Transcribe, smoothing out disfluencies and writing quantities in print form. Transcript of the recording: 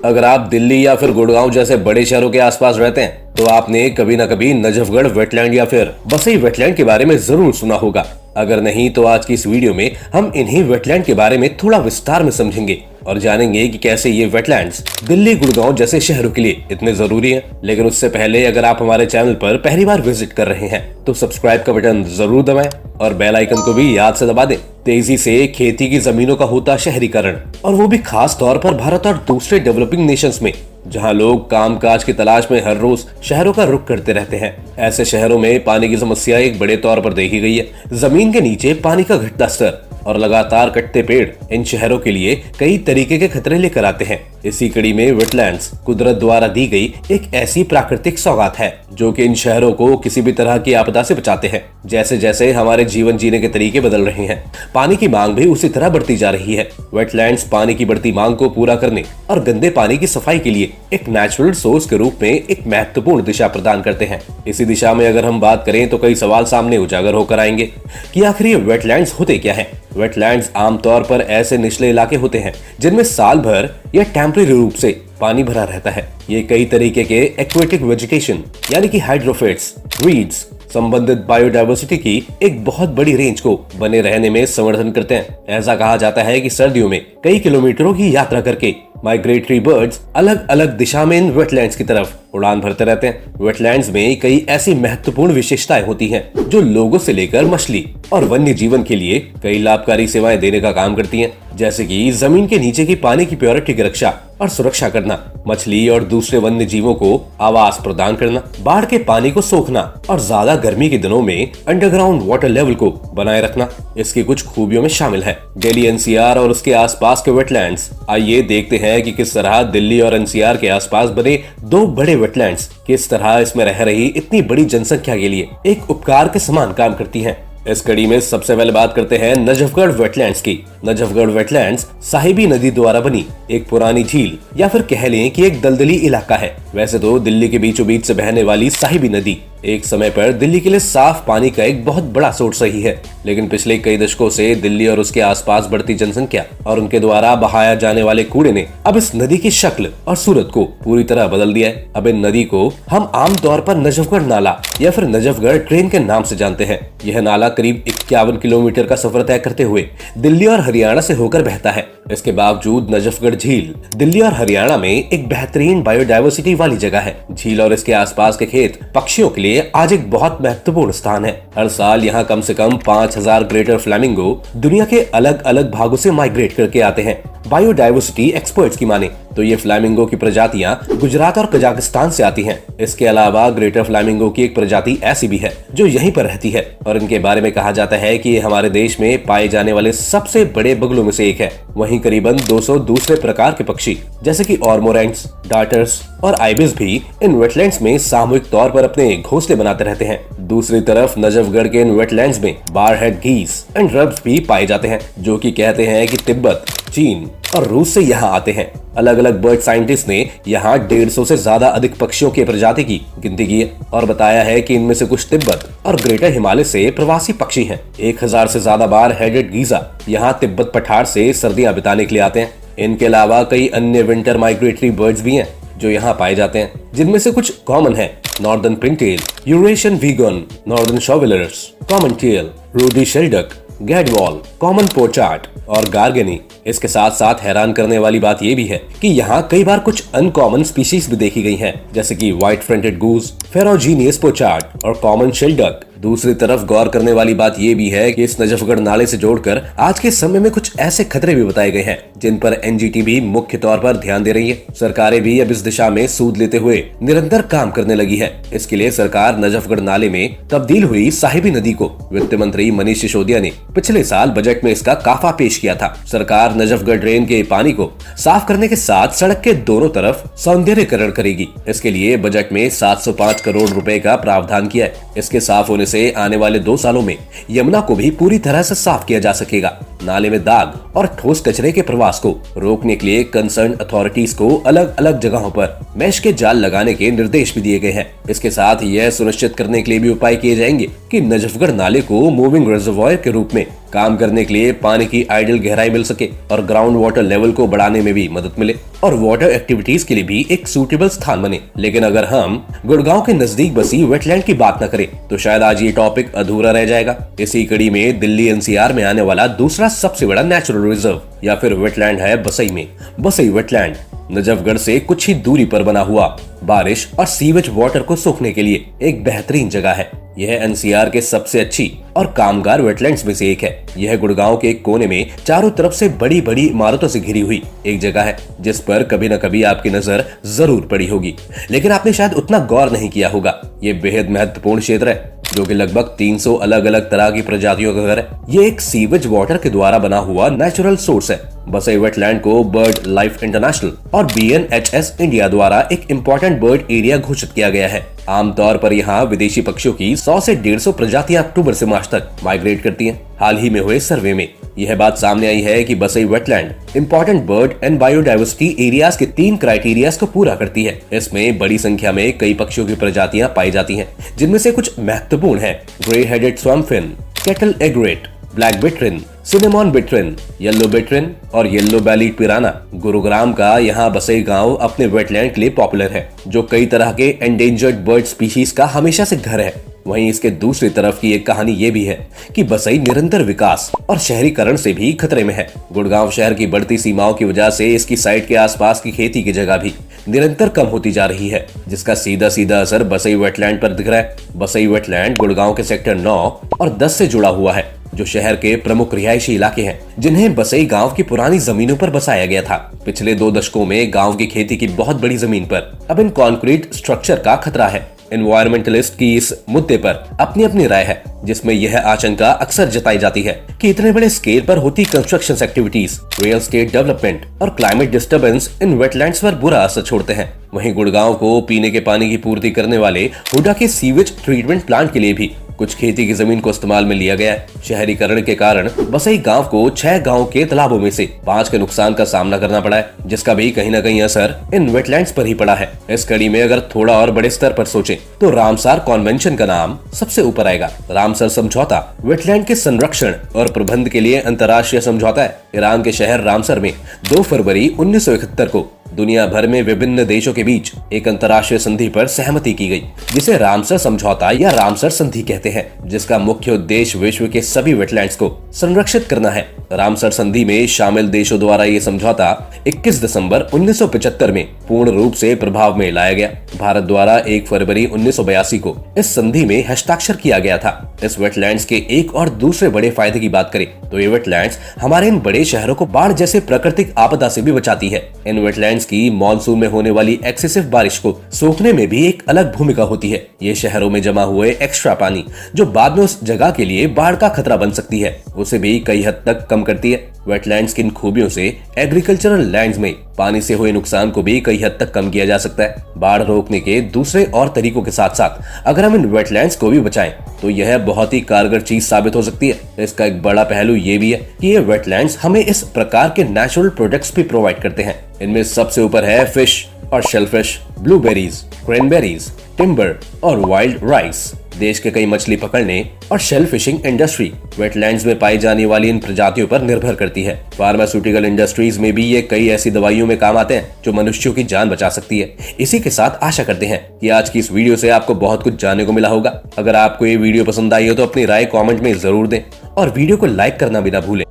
अगर आप दिल्ली या फिर गुड़गांव जैसे बड़े शहरों के आसपास रहते हैं तो आपने कभी न कभी नजफगढ़ वेटलैंड या फिर बसई वेटलैंड के बारे में जरूर सुना होगा। अगर नहीं तो आज की इस वीडियो में हम इन्हीं वेटलैंड के बारे में थोड़ा विस्तार में समझेंगे और जानेंगे कि कैसे ये वेटलैंड्स दिल्ली गुड़गांव जैसे शहरों के लिए इतने जरूरी हैं। लेकिन उससे पहले अगर आप हमारे चैनल पर पहली बार विजिट कर रहे हैं तो सब्सक्राइब का बटन जरूर दबाएं और बेल आइकन को भी याद से दबा दें। तेजी से खेती की जमीनों का होता शहरीकरण, और वो भी खास तौर पर भारत और दूसरे डेवलपिंग नेशंस में, जहां लोग कामकाज की तलाश में हर रोज शहरों का रुख करते रहते हैं। ऐसे शहरों में पानी की समस्या एक बड़े तौर पर देखी गई है। जमीन के नीचे पानी का घटता स्तर और लगातार कटते पेड़ इन शहरों के लिए कई तरीके के खतरे लेकर आते हैं। इसी कड़ी में वेटलैंड्स कुदरत द्वारा दी गई एक ऐसी प्राकृतिक सौगात है जो कि इन शहरों को किसी भी तरह की आपदा से बचाते हैं। जैसे जैसे हमारे जीवन जीने के तरीके बदल रहे हैं, पानी की मांग भी उसी तरह बढ़ती जा रही है। वेटलैंड्स पानी की बढ़ती मांग को पूरा करने और गंदे पानी की सफाई के लिए एक नेचुरल सोर्स के रूप में एक महत्वपूर्ण दिशा प्रदान करते हैं। इसी दिशा में अगर हम बात करें तो कई सवाल सामने उजागर होकर आएंगे कि आखिर ये वेटलैंड्स होते क्या हैं। वेटलैंड्स आमतौर पर ऐसे निचले इलाके होते हैं जिनमें साल भर या टेम्परेरी रूप से पानी भरा रहता है। ये कई तरीके के एक्वेटिक वेजिटेशन यानी कि हाइड्रोफिट्स, वीड्स संबंधित बायोडायवर्सिटी की एक बहुत बड़ी रेंज को बने रहने में समर्थन करते हैं। ऐसा कहा जाता है कि सर्दियों में कई किलोमीटरों की यात्रा करके माइग्रेटरी बर्ड्स अलग अलग दिशा में इन वेटलैंड्स की तरफ उड़ान भरते रहते हैं। वेटलैंड्स में कई ऐसी महत्वपूर्ण विशेषताएं होती हैं जो लोगों से लेकर मछली और वन्य जीवन के लिए कई लाभकारी सेवाएं देने का काम करती हैं, जैसे कि जमीन के नीचे की पानी की प्योरिटी की रक्षा और सुरक्षा करना, मछली और दूसरे वन्य जीवों को आवास प्रदान करना, बाढ़ के पानी को सोखना और ज्यादा गर्मी के दिनों में अंडरग्राउंड वाटर लेवल को बनाए रखना इसकी कुछ खूबियों में शामिल है। दिल्ली एनसीआर और उसके आसपास के वेटलैंड्स। आइए देखते हैं कि किस तरह दिल्ली और एनसीआर के आसपास बने दो बड़े वेटलैंड्स किस तरह इसमें रह रही इतनी बड़ी जनसंख्या के लिए एक उपकार के समान काम करती हैं। इस कड़ी में सबसे पहले बात करते हैं नजफगढ़ वेटलैंड्स की। नजफगढ़ वेटलैंड्स साहिबी नदी द्वारा बनी एक पुरानी झील या फिर कह लें कि एक दलदली इलाका है। वैसे तो दिल्ली के बीचों बीच से बहने वाली साहिबी नदी एक समय पर दिल्ली के लिए साफ पानी का एक बहुत बड़ा सोर्स रही है, लेकिन पिछले कई दशकों से दिल्ली और उसके आसपास बढ़ती जनसंख्या और उनके द्वारा बहाया जाने वाले कूड़े ने अब इस नदी की शक्ल और सूरत को पूरी तरह बदल दिया है। अब इन नदी को हम आम तौर पर नजफगढ़ नाला या फिर नजफगढ़ ट्रेन के नाम से जानते हैं। यह नाला करीब 51 किलोमीटर का सफर तय करते हुए दिल्ली और हरियाणा से होकर बहता है। इसके बावजूद नजफगढ़ झील दिल्ली और हरियाणा में एक बेहतरीन बायोडायवर्सिटी वाली जगह है। झील और इसके आसपास के खेत पक्षियों के लिए आज एक बहुत महत्वपूर्ण स्थान है। हर साल यहाँ कम से कम 5000 ग्रेटर फ्लैमिंगो दुनिया के अलग अलग भागों से माइग्रेट करके आते हैं। बायोडायवर्सिटी एक्सपर्ट्स की माने तो ये फ्लैमिंगो की प्रजातियां गुजरात और कजाकिस्तान से आती हैं। इसके अलावा ग्रेटर फ्लैमिंगो की एक प्रजाति ऐसी भी है जो यहीं पर रहती है और इनके बारे में कहा जाता है कि ये हमारे देश में पाए जाने वाले सबसे बड़े बगुलों में से एक है। वहीं करीबन 200 दूसरे प्रकार के पक्षी जैसे कि ऑर्मोरेंट्स, डार्टर्स और आइबिस भी इन वेटलैंड्स में सामूहिक तौर पर अपने घोंसले बनाते रहते हैं। दूसरी तरफ नजफगढ़ के इन वेटलैंड्स में बारहेड गीस एंड रब्स भी पाए जाते हैं जो कि कहते हैं कि तिब्बत, चीन और रूस से यहाँ आते हैं। अलग अलग बर्ड साइंटिस्ट ने यहाँ 150 से ज्यादा अधिक पक्षियों की प्रजाति की गिनती की है और बताया है कि इनमें से कुछ तिब्बत और ग्रेटर हिमालय से प्रवासी पक्षी हैं। 1000 से ज्यादा बार हेडेड गीजा यहाँ तिब्बत पठार से सर्दियां बिताने के लिए आते हैं। इनके अलावा कई अन्य विंटर माइग्रेटरी बर्ड्स भी हैं जो यहाँ पाए जाते हैं, जिनमें से कुछ कॉमन है northern pintail, Eurasian wigeon, northern shovelers, common teal, ruddy shelduck, gadwall, common pochard और गार्गेनी। इसके साथ साथ हैरान करने वाली बात यह भी है कि यहाँ कई बार कुछ अनकॉमन स्पीशीज भी देखी गई हैं, जैसे कि व्हाइट फ्रंटेड गूज, फेरोजीनियस पोचार्ट और कॉमन शेल्डक। दूसरी तरफ गौर करने वाली बात यह भी है कि इस नजफगढ़ नाले से जोड़कर आज के समय में कुछ ऐसे खतरे भी बताए गए हैं जिन पर एनजीटी भी मुख्य तौर पर ध्यान दे रही है। सरकारें भी अब इस दिशा में सूद लेते हुए निरंतर काम करने लगी है। इसके लिए सरकार नजफगढ़ नाले में तब्दील हुई साहिबी नदी को वित्त मंत्री मनीष सिसोदिया ने पिछले साल बजट में इसका काफा पेश किया था। सरकार नजफगढ़ ड्रेन के पानी को साफ करने के साथ सड़क के दोनों तरफ सौंदर्यीकरण करेगी। इसके लिए बजट में 705 करोड़ रुपए का प्रावधान किया है। इसके साफ होने से आने वाले 2 सालों में यमुना को भी पूरी तरह से साफ किया जा सकेगा। नाले में दाग और ठोस कचरे के प्रवास को रोकने के लिए कंसर्न अथॉरिटीज को अलग अलग जगहों पर मैश के जाल लगाने के निर्देश भी दिए गए हैं। इसके साथ यह सुनिश्चित करने के लिए भी उपाय किए जाएंगे कि नजफगढ़ नाले को मूविंग रिजर्वॉयर के रूप में काम करने के लिए पानी की आइडियल गहराई मिल सके और ग्राउंड वाटर लेवल को बढ़ाने में भी मदद मिले और वाटर एक्टिविटीज के लिए भी एक सूटेबल स्थान बने। लेकिन अगर हम गुड़गांव के नजदीक बसी वेटलैंड की बात न करें तो शायद आज ये टॉपिक अधूरा रह जाएगा। इसी कड़ी में दिल्ली एनसीआर में आने वाला दूसरा सबसे बड़ा नेचुरल रिजर्व या फिर वेटलैंड है बसई में। बसई वेटलैंड नजफगढ़ से कुछ ही दूरी पर बना हुआ बारिश और सीवेज वाटर को सोखने के लिए एक बेहतरीन जगह है। यह एनसीआर के सबसे अच्छी और कामगार वेटलैंड्स में से एक है। यह गुड़गांव के एक कोने में चारों तरफ से बड़ी बड़ी इमारतों से घिरी हुई एक जगह है जिस पर कभी न कभी आपकी नजर जरूर पड़ी होगी, लेकिन आपने शायद उतना गौर नहीं किया होगा। ये बेहद महत्वपूर्ण क्षेत्र है जो कि लगभग 300 अलग अलग तरह की प्रजातियों का घर है। ये एक सीवेज वाटर के द्वारा बना हुआ नेचुरल सोर्स है। बसई वेटलैंड को बर्ड लाइफ इंटरनेशनल और BNHS इंडिया द्वारा एक इम्पोर्टेंट बर्ड एरिया घोषित किया गया है। आमतौर पर यहाँ विदेशी पक्षियों की 100 से 150 प्रजातियां अक्टूबर से मार्च तक माइग्रेट करती हैं। हाल ही में हुए सर्वे में यह बात सामने आई है कि Basai wetland important bird and biodiversity areas के 3 क्राइटेरियाज को पूरा करती है। इसमें बड़ी संख्या में कई पक्षियों की प्रजातियां पाई जाती हैं, जिनमें से कुछ महत्वपूर्ण है grey headed swamphen, cattle egret, black bittern, cinnamon bittern, yellow bittern और येलो बैलीड पिराना। गुरुग्राम का यहाँ बसई गांव अपने वेटलैंड के लिए पॉपुलर है, जो कई तरह के एंडेंजर्ड बर्ड स्पीशीज का हमेशा से घर है। वहीं इसके दूसरी तरफ की एक कहानी ये भी है कि बसई निरंतर विकास और शहरीकरण से भी खतरे में है। गुड़गांव शहर की बढ़ती सीमाओं की वजह से इसकी साइट के आसपास की खेती की जगह भी निरंतर कम होती जा रही है, जिसका सीधा सीधा असर बसई वेटलैंड पर दिख रहा है। बसई वेटलैंड गुड़गांव के सेक्टर 9 और 10 से जुड़ा हुआ है, जो शहर के प्रमुख रिहायशी इलाके हैं, जिन्हें बसई गांव की पुरानी जमीनों पर बसाया गया था। पिछले 2 दशकों में गांव की खेती की बहुत बड़ी जमीन पर अब इन कंक्रीट स्ट्रक्चर का खतरा है। एनवायरमेंटलिस्ट की इस मुद्दे पर अपनी अपनी राय है, जिसमें यह आशंका अक्सर जताई जाती है कि इतने बड़े स्केल पर होती construction activities, real estate development और क्लाइमेट डिस्टर्बेंस इन वेटलैंड्स पर बुरा असर छोड़ते हैं। वहीं गुड़गांव को पीने के पानी की पूर्ति करने वाले हुडा के सीवेज ट्रीटमेंट प्लांट के लिए भी कुछ खेती की जमीन को इस्तेमाल में लिया गया है। शहरीकरण के कारण बसई गांव को 6 गांव के तालाबों में से 5 के नुकसान का सामना करना पड़ा है, जिसका भी कहीं न कहीं असर इन वेटलैंड्स पर ही पड़ा है। इस कड़ी में अगर थोड़ा और बड़े स्तर पर सोचें तो रामसार कॉन्वेंशन का नाम सबसे ऊपर आएगा। रामसर समझौता वेटलैंड के संरक्षण और प्रबंध के लिए अंतर्राष्ट्रीय समझौता है। ईरान के शहर रामसर में 2 फरवरी 1971 को दुनिया भर में विभिन्न देशों के बीच एक अंतर्राष्ट्रीय संधि पर सहमति की गई, जिसे रामसर समझौता या रामसर संधि कहते हैं, जिसका मुख्य उद्देश्य विश्व के सभी वेटलैंड्स को संरक्षित करना है। रामसर संधि में शामिल देशों द्वारा ये समझौता 21 दिसंबर 1975 में पूर्ण रूप से प्रभाव में लाया गया। भारत द्वारा 1 फरवरी 1982 को इस संधि में हस्ताक्षर किया गया था। इस वेटलैंड्स के एक और दूसरे बड़े फायदे की बात करें तो ये वेटलैंड्स हमारे इन बड़े शहरों को बाढ़ जैसे प्राकृतिक आपदा से भी बचाती है। इन वेटलैंड्स की मॉनसून में होने वाली एक्सेसिव बारिश को सोखने में भी एक अलग भूमिका होती है। ये शहरों में जमा हुए एक्स्ट्रा पानी जो बाद में उस जगह के लिए बाढ़ का खतरा बन सकती है, उसे भी कई हद तक कम करती है। वेटलैंड्स की इन खूबियों से एग्रीकल्चरल लैंड्स में पानी से हुए नुकसान को भी कई हद तक कम किया जा सकता है। बाढ़ रोकने के दूसरे और तरीकों के साथ साथ अगर हम इन वेटलैंड्स को भी बचाएं तो यह बहुत ही कारगर चीज साबित हो सकती है। इसका एक बड़ा पहलू ये भी है कि ये वेटलैंड्स हमें इस प्रकार के नेचुरल प्रोडक्ट्स भी प्रोवाइड करते हैं। इनमें सबसे ऊपर है फिश और शेलफिश, ब्लूबेरीज, क्रैनबेरीज, टिम्बर और वाइल्ड राइस। देश के कई मछली पकड़ने और शेल फिशिंग इंडस्ट्री वेटलैंड्स में पाई जाने वाली इन प्रजातियों पर निर्भर करती है। फार्मास्यूटिकल इंडस्ट्रीज में भी ये कई ऐसी दवाइयों में काम आते हैं जो मनुष्यों की जान बचा सकती है। इसी के साथ आशा करते हैं कि आज की इस वीडियो से आपको बहुत कुछ जानने को मिला होगा। अगर आपको ये वीडियो पसंद आई हो तो अपनी राय कमेंट में जरूर दें और वीडियो को लाइक करना भी ना भूलें।